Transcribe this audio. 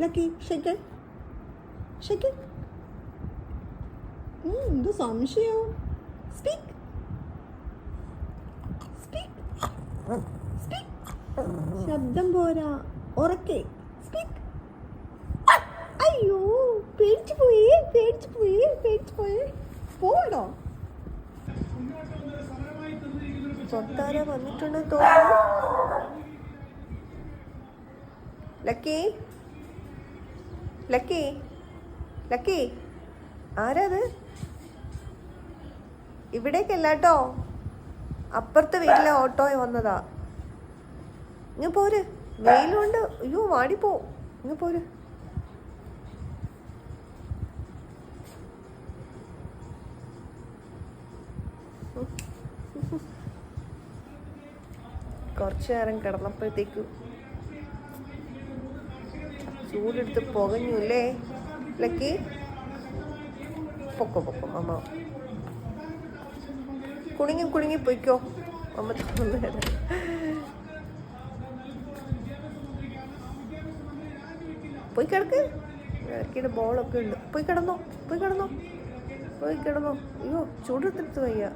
Lucky shake shake. എന്ത് സംശയോ? Speak speak speak. ശബ്ദം പോരാ, ഉറക്കെ സ്പീക്ക്. അയ്യോ, പേടിച്ചു പോയി പോടോ. തൊട്ടാര വന്നിട്ടുണ്ടെന്ന് തോന്നുന്നു. ലക്കി ലക്കി ലക്കി, ആരാത്? ഇവിടേക്കല്ല കേട്ടോ, അപ്പുറത്തെ വീട്ടിലെ ഓട്ടോയിൽ വന്നതാ. ഇങ്ങ് പോര്, വെയിലുണ്ട്. അയ്യോ വാടിപ്പോ, ഇങ്ങ് പോര്. കുറച്ചു നേരം കിടന്നപ്പോഴത്തേക്ക് ചൂടെടുത്ത് പുകഞ്ഞു അല്ലേ ലക്കി? പൊക്കോ അമ്മ കുടുങ്ങി പൊയ്ക്കോ. അമ്മ തോന്നുന്നു പോയി കിടക്ക്. ഇടയ്ക്കിടെ ബോളൊക്കെ ഉണ്ട്. പോയി കിടന്നോ. അയ്യോ ചൂടെടുത്തിട്ട് വയ്യ.